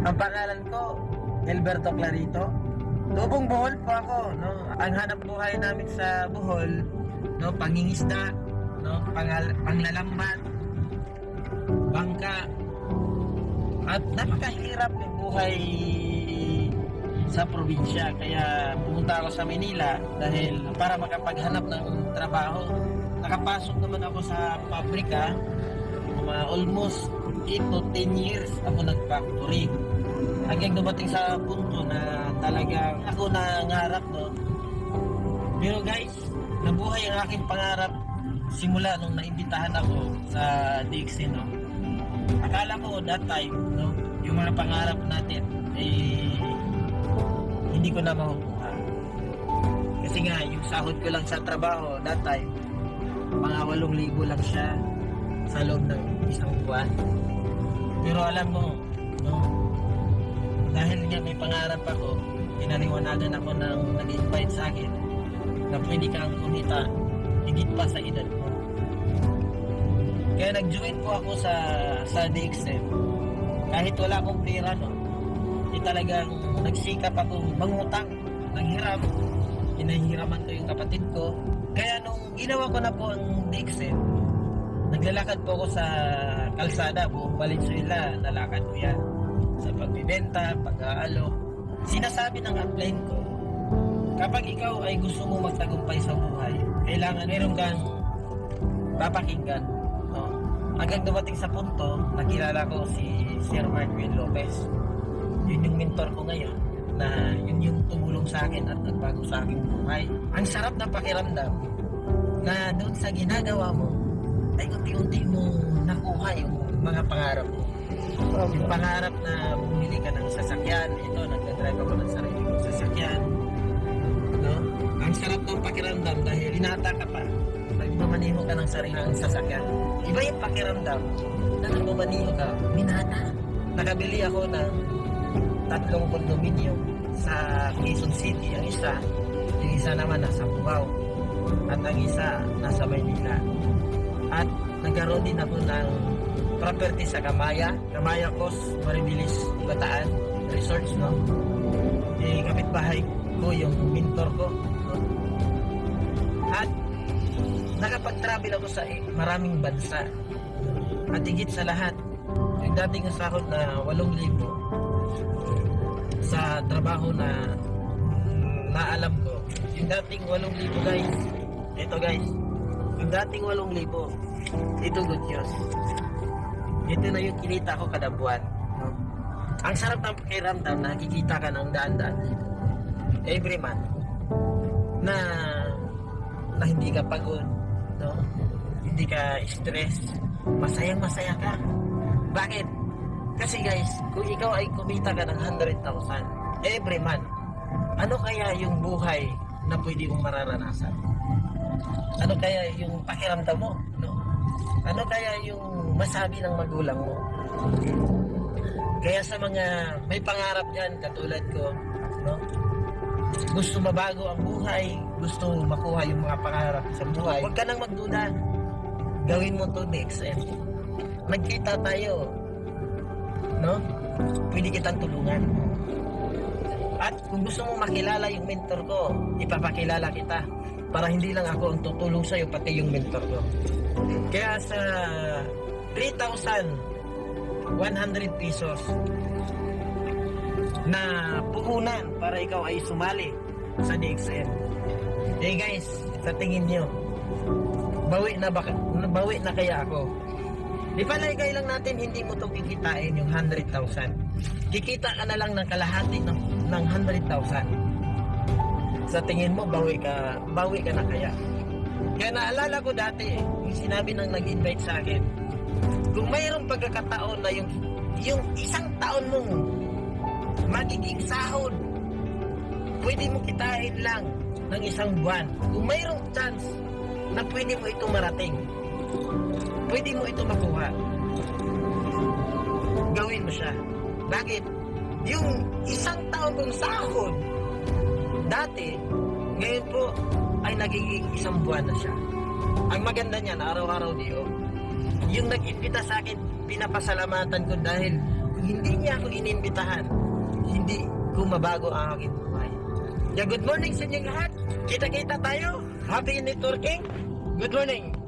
Ang pangalan ko, Alberto Clarito. Tubong Bohol po ako, no? Ang hanap buhay namin sa Bohol, no, pangingisda, no, panglalambat, bangka. At napakahirap yung buhay sa probinsya, kaya pumunta ako sa Manila dahil para makapaghanap ng trabaho. Nakapasok naman ako sa pabrika, almost 8 to 10 years ako nag-factory. Hanggang dumating sa punto na talagang ako nangarap, no? Pero guys, nabuhay ang aking pangarap simula nung naimbitahan ako sa DXC, no? Akala ko that time, no, yung mga pangarap natin hindi ko na makukuha. Kasi nga, yung sahod ko lang sa trabaho that time, mga 8,000 lang siya sa loob ng isang buwan. Pero alam mo, no, dahil nga may pangarap ako, pinaliwanagan ako ng nag-invite sa akin na pwede kang kumita higit pa sa edad mo. Kaya nag-join po ako sa DXM. Kahit wala akong pera, no, talagang nagsikap ako mangutang, nanghiram. Hinahiraman ko yung kapatid ko. Kaya nung ginawa ko na po ang DXM, naglalakad po ako sa kalsada, buong Valenzuela, nalakad ko yan. Sa pagbibenta, pag-aalok. Sinasabi ng upline ko, kapag ikaw ay gusto mo magtagumpay sa buhay, kailangan meron kang papakinggan. No? Hanggang dumating sa punto, nakilala ko si Sir Marquin Lopez. Yun yung mentor ko ngayon, na yun yung tumulong sa akin at nagbago sa aking buhay. Ang sarap na pakiramdam na doon sa ginagawa mo, ay unti-unti mo nakuha yung mga pangarap mo. Yung pangarap na bumili ka ng sasakyan, ito, nagdadrive ako ng sarili kong sasakyan. No? Ang sarap ng pakiramdam dahil inata ka pa. Nagmamaniho ka ng sariling sasakyan. Iba yung pakiramdam na nagmamaniho ka, minata. Nakabili ako ng 3 condominium sa Quezon City. Ang isa naman nasa Cubao. At ang isa nasa Maynila. At nagkaroon din ako ng property sa Kamaya Coast, Maribilis, Bataan Resorts, no? Kapitbahay ko yung mentor ko, no? At nakapag-travel ako sa maraming bansa. At higit sa lahat, yung dating sahod na 8,000 sa trabaho na naalam ko, yung dating 8,000 guys, ito guys, yung dating 8,000, ito good news. Ito na yung kinita ko kada buwan, no? Ang sarap ng pakiramdam na nakikita ka ng daan-daan every month na hindi ka pagod, no? Hindi ka stress, masayang-masaya ka. Bakit? Kasi guys, kung ikaw ay kumita ka ng 100,000 every month, ano kaya yung buhay na pwede mong mararanasan? Ano kaya yung pakiramdam mo, no? Ano kaya yung masabi ng magulang mo? Kaya sa mga may pangarap dyan, katulad ko, no? Gusto mabago ang buhay, gusto makuha yung mga pangarap sa buhay, huwag ka nang magduda. Gawin mo to next. Nagkita tayo, no? Pwede kitang tulungan. At kung gusto mong makilala yung mentor ko, ipapakilala kita para hindi lang ako ang tutulong sa'yo, pati yung mentor ko. Kaya sa 3,100 pesos na puhunan para ikaw ay sumali sa DXM. Eh guys, sa tingin nyo, bawi na kaya ako? Ipalagay lang natin hindi mo itong kikitain yung 100,000. Kikita ka na lang ng kalahati ng 100,000. Sa tingin mo, bawi ka na kaya? Kaya naalala ko dati, yung sinabi ng nag-invite sa akin, kung mayroong pagkakataon na yung isang taon mong magiging sahod, pwede mo kitain lang ng isang buwan. Kung mayroong chance na pwede mo ito marating, pwede mo ito makuha, gawin mo siya. Bakit? Yung isang taon kong sahod dati, ngayon po ay nagiging isang buwan na siya. Ang maganda niyan, araw-araw diyo, yung nag-imbita sa akin, pinapasalamatan ko dahil kung hindi niya ako inimbitahan, hindi ko mabago ang aking buhay. Kaya good morning sa inyong lahat. Kita-kita tayo. Happy networking. Good morning.